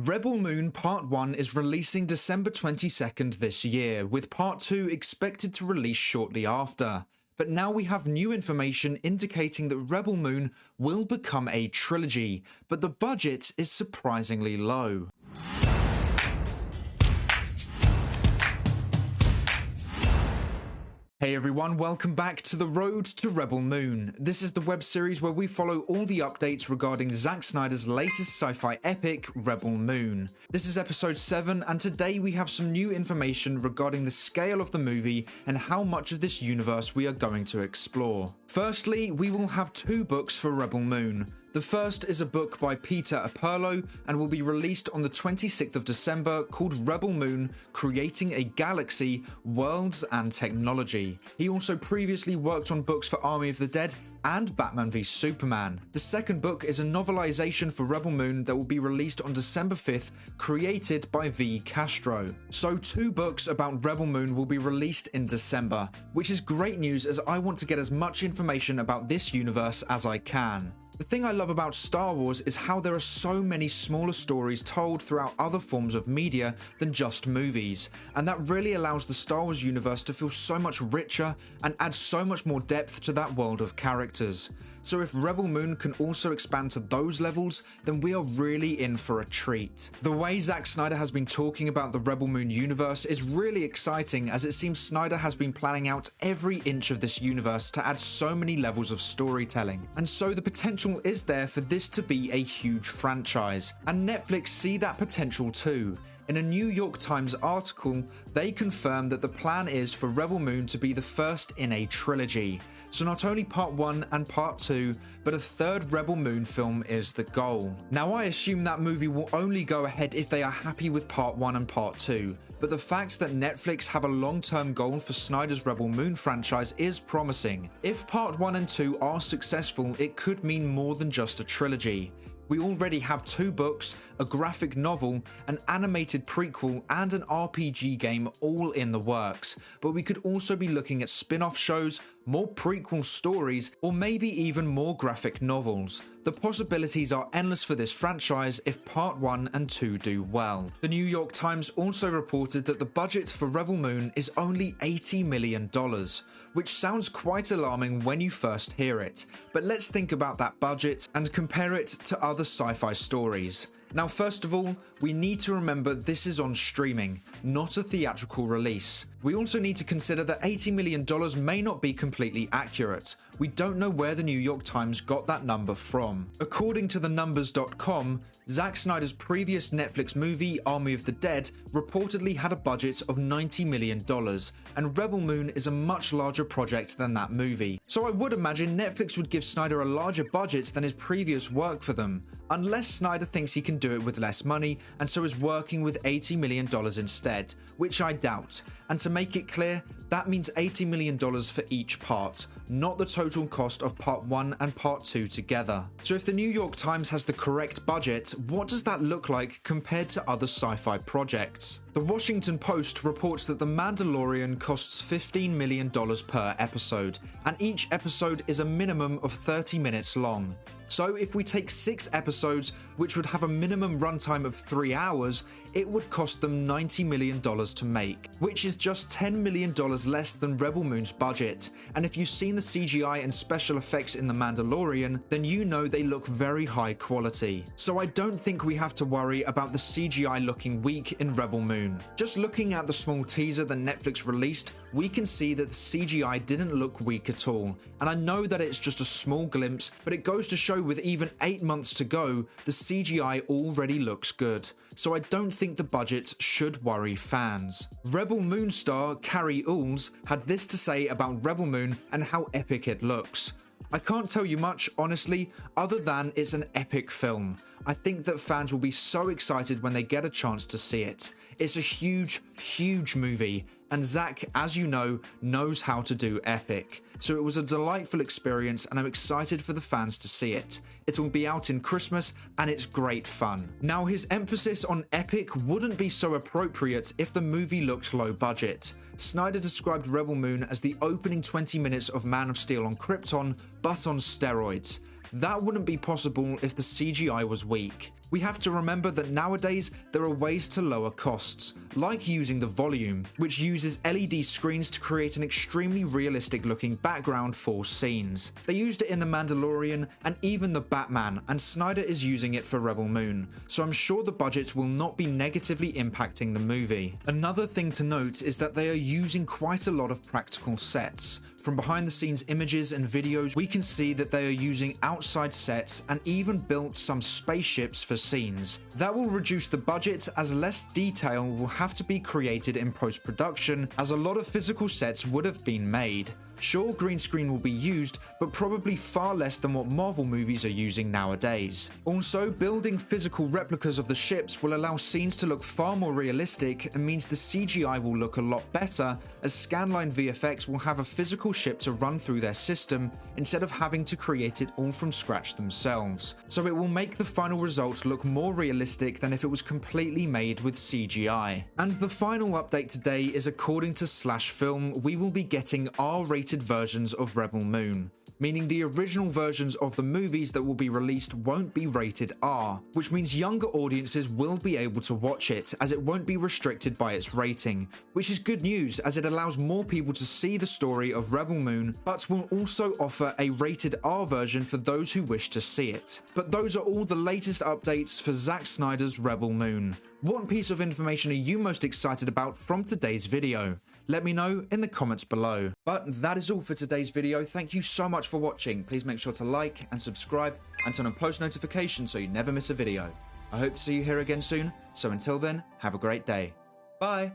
Rebel Moon Part 1 is releasing December 22nd this year, with Part 2 expected to release shortly after. But now we have new information indicating that Rebel Moon will become a trilogy, but the budget is surprisingly low. Hey everyone, welcome back to The Road to Rebel Moon. This is the web series where we follow all the updates regarding Zack Snyder's latest sci-fi epic, Rebel Moon. This is episode 7, and today we have some new information regarding the scale of the movie and how much of this universe we are going to explore. Firstly, we will have 2 books for Rebel Moon. The first is a book by Peter Apurlo and will be released on the 26th of December called Rebel Moon: Creating a Galaxy, Worlds and Technology. He also previously worked on books for Army of the Dead and Batman v Superman. The second book is a novelization for Rebel Moon that will be released on December 5th, created by V. Castro. So 2 books about Rebel Moon will be released in December, which is great news as I want to get as much information about this universe as I can. The thing I love about Star Wars is how there are so many smaller stories told throughout other forms of media than just movies, and that really allows the Star Wars universe to feel so much richer and add so much more depth to that world of characters. So if Rebel Moon can also expand to those levels, then we are really in for a treat. The way Zack Snyder has been talking about the Rebel Moon universe is really exciting, as it seems Snyder has been planning out every inch of this universe to add so many levels of storytelling. And so the potential is there for this to be a huge franchise, and Netflix see that potential too. In a New York Times article, they confirm that the plan is for Rebel Moon to be the first in a trilogy. So not only Part 1 and Part 2, but a third Rebel Moon film is the goal. Now I assume that movie will only go ahead if they are happy with Part 1 and Part 2, but the fact that Netflix have a long-term goal for Snyder's Rebel Moon franchise is promising. If Part 1 and 2 are successful, it could mean more than just a trilogy. We already have 2 books, a graphic novel, an animated prequel, and an RPG game all in the works, but we could also be looking at spin-off shows, more prequel stories, or maybe even more graphic novels. The possibilities are endless for this franchise if Part 1 and 2 do well. The New York Times also reported that the budget for Rebel Moon is only $80 million, which sounds quite alarming when you first hear it, but let's think about that budget and compare it to other sci-fi stories. Now, first of all, we need to remember this is on streaming, not a theatrical release. We also need to consider that $80 million may not be completely accurate. We don't know where the New York Times got that number from. According to thenumbers.com, Zack Snyder's previous Netflix movie, Army of the Dead, reportedly had a budget of $90 million, and Rebel Moon is a much larger project than that movie. So I would imagine Netflix would give Snyder a larger budget than his previous work for them, unless Snyder thinks he can do it with less money and so is working with $80 million instead, which I doubt. And to make it clear, that means $80 million for each part, not the total cost of Part 1 and Part 2 together. So if the New York Times has the correct budget, what does that look like compared to other sci-fi projects? The Washington Post reports that The Mandalorian costs $15 million per episode, and each episode is a minimum of 30 minutes long. So if we take 6 episodes, which would have a minimum runtime of 3 hours, it would cost them $90 million to make, which is just $10 million less than Rebel Moon's budget. And if you've seen the CGI and special effects in The Mandalorian, then you know they look very high quality. So I don't think we have to worry about the CGI looking weak in Rebel Moon. Just looking at the small teaser that Netflix released, we can see that the CGI didn't look weak at all. And I know that it's just a small glimpse, but it goes to show with even 8 months to go, the CGI already looks good. So I don't think the budget should worry fans. Rebel Moon star Carrie Ools had this to say about Rebel Moon and how epic it looks. I can't tell you much, honestly, other than it's an epic film. I think that fans will be so excited when they get a chance to see it. It's a huge, huge movie, and Zack, as you know, knows how to do epic. So it was a delightful experience, and I'm excited for the fans to see it. It will be out in Christmas, and it's great fun. Now, his emphasis on epic wouldn't be so appropriate if the movie looked low budget. Snyder described Rebel Moon as the opening 20 minutes of Man of Steel on Krypton, but on steroids. That wouldn't be possible if the CGI was weak. We have to remember that nowadays there are ways to lower costs, like using the volume, which uses LED screens to create an extremely realistic looking background for scenes. They used it in The Mandalorian and even The Batman, and Snyder is using it for Rebel Moon, so I'm sure the budget will not be negatively impacting the movie. Another thing to note is that they are using quite a lot of practical sets. From behind the scenes images and videos, we can see that they are using outside sets and even built some spaceships for scenes. That will reduce the budget as less detail will have to be created in post-production, as a lot of physical sets would have been made. Sure, green screen will be used, but probably far less than what Marvel movies are using nowadays. Also, building physical replicas of the ships will allow scenes to look far more realistic and means the CGI will look a lot better, as Scanline VFX will have a physical ship to run through their system instead of having to create it all from scratch themselves. So it will make the final result look more realistic than if it was completely made with CGI. And the final update today is, according to Slash Film, we will be getting R-rated versions of Rebel Moon, meaning the original versions of the movies that will be released won't be rated R, which means younger audiences will be able to watch it, as it won't be restricted by its rating, which is good news as it allows more people to see the story of Rebel Moon, but will also offer a rated R version for those who wish to see it. But those are all the latest updates for Zack Snyder's Rebel Moon. What piece of information are you most excited about from today's video? Let me know in the comments below. But that is all for today's video. Thank you so much for watching. Please make sure to like and subscribe and turn on post notifications so you never miss a video. I hope to see you here again soon. So until then, have a great day. Bye.